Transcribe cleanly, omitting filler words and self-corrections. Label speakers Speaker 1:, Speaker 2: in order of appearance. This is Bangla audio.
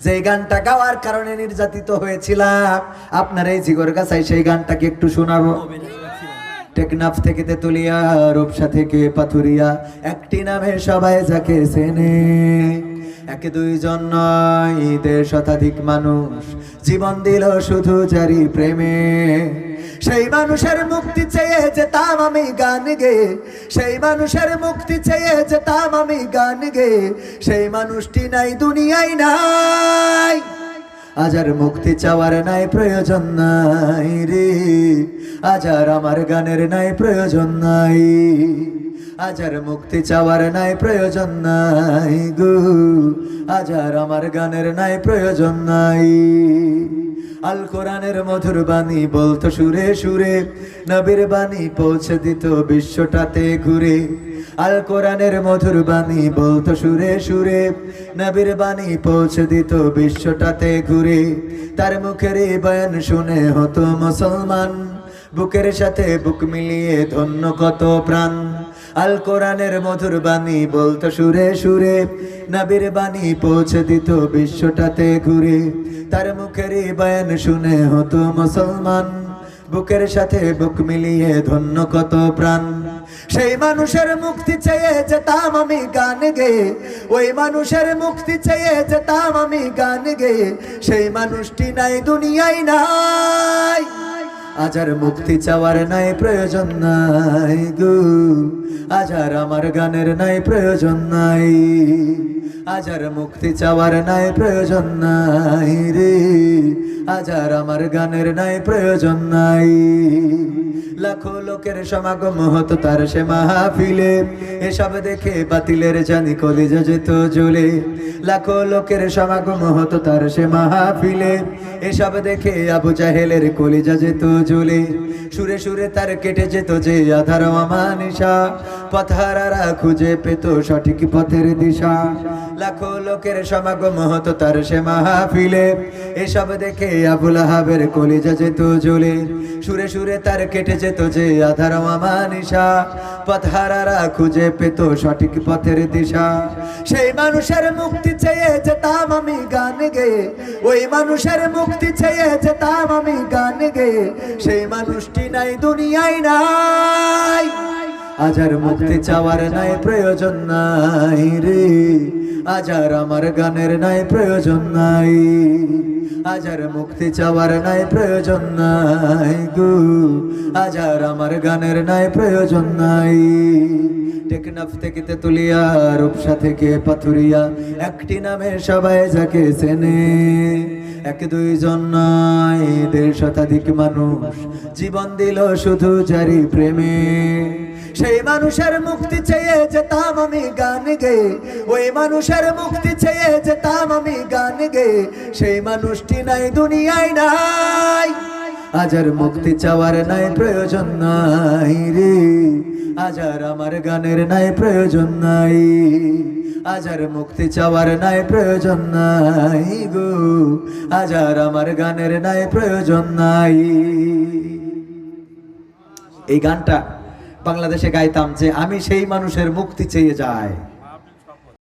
Speaker 1: যে গানটা গাওয়ার কারণে নির্যাতিত হয়েছিলাম, আপনার এই জিগর গাছায় সেই গানটাকে একটু শোনাবো। টেকনাফ থেকে তেতুলিয়া, রূপসা থেকে পাথুরিয়া, একটি নামে সবাই যাকে চেনে। এক দুইজন নয়, দেড় শতাধিক মানুষ জীবন দিল শুধু জারি প্রেমে। সেই মানুষের মুক্তি চেয়ে যেতাম আমি গান গেয়ে, সেই মানুষের মুক্তি চেয়ে যেতাম আমি গান গেয়ে। সেই মানুষটি নাই দুনিয়ায় নাই, আজ আর মুক্তি চাওয়ার নাই প্রয়োজন নাই রে। আজ আর আমার গানের নাই প্রয়োজন নাই, আজ আর মুক্তি চাওয়ার নাই প্রয়োজন নাই গো। আজ আর আমার গানের নাই প্রয়োজন নাই। আল কোরআনের মধুর বাণী বলতো সুরে সুরে, নবীর বাণী পৌঁছে দিত বিশ্বটাতে ঘুরে। আল কোরআনের মধুর বাণী বলতো সুরে সুরে, নবীর বাণী পৌঁছে দিত বিশ্বটাতে ঘুরে। তার মুখের এই বয়ান শুনে হতো মুসলমান, বুকের সাথে বুক মিলিয়ে ধন্য কত প্রাণ। আল কোরআনের মধুর বাণী বলতো সুরে সুরে, নবীর বাণী পৌঁছে দিত বিশ্বটাতে ঘুরে। তার মুখের এই বয়ান শুনে হতো মুসলমান, বুকের সাথে বুক মিলিয়ে ধন্য কত প্রাণ। সেই মানুষের মুক্তি চেয়ে যেতাম আমি গান গেয়ে, ওই মানুষের মুক্তি চেয়ে যেতাম আমি গান গেয়ে। সেই মানুষটি নাই দুনিয়ায় নাই, আজ আর মুক্তি চাওয়ার নাই প্রয়োজন নাই গো। আজ আর আমার গানের নাই প্রয়োজন নাই, আজ আর মুক্তি চাওয়ার নাই প্রয়োজন নাই রে। আজ আর আমার গানের নাই প্রয়োজন নাই। লাখো লোকের সমাগম হতো তার সে মাহফিলে, এসব দেখে বাতিলের জানি কলিজা যেত জ্বলে। লাখো লোকের সমাগম হতো তার সে মাহফিলে, এসব দেখে আবু জাহেলের কলিজা যেত জ্বলে। সুরে সুরে তার কেটে যেত যে আধার অমানিসা, পথহারারা খুঁজে পেত সঠিক পথের দিশা। লাখো লোকের সমাগম হতো তার সে মাহফিলে, এসব দেখে আবু লাহাবের কলিজা যেত জ্বলে। সুরে সুরে তার কেটে যেত যে আধার অমানিসা, পথহারারা খুঁজে পেত সঠিক পথের দিশা। সেই মানুষের মুক্তি চেয়ে যেতাম আমি গান গেয়ে, ওই মানুষের মুক্তি চেয়ে যেতাম আমি গান গেয়ে। সেই মানুষটি নাই দুনিয়ায় নাই, আজ আর মুক্তি চাওয়ার নাই প্রয়োজন নাই রে। আজ আর আমার গানের নাই প্রয়োজন নাই, আজ আর মুক্তি চাওয়ার নাই প্রয়োজন নাই গো। আজ আর আমার গানের নাই প্রয়োজন নাই। টেকনাফ থেকে তেতুলিয়া, রূপসা থেকে পাথুরিয়া, একটি নামে সবাই যাকে চেনে। এক দুইজন নয়, দেড় শতাধিক মানুষ জীবন দিল শুধু জারি প্রেমে। সেই মানুষের মুক্তি চেয়ে যেতাম আমি গান গেয়ে, ওই মানুষের মুক্তি চেয়ে যেতাম আমি গান গেয়ে। সেই মানুষটি নাই দুনিয়ায় নাই, আজ আর মুক্তি চাওয়ার নাই প্রয়োজন নাই রে। আজ আর আমার গানের নাই প্রয়োজন নাই, আজ আর মুক্তি চাওয়ার নাই প্রয়োজন নাই গো। আজ আর আমার গানের নাই প্রয়োজন নাই। এই গানটা বাংলাদেশে গাইতাম যে আমি সেই মানুষের মুক্তি চেয়ে যাই।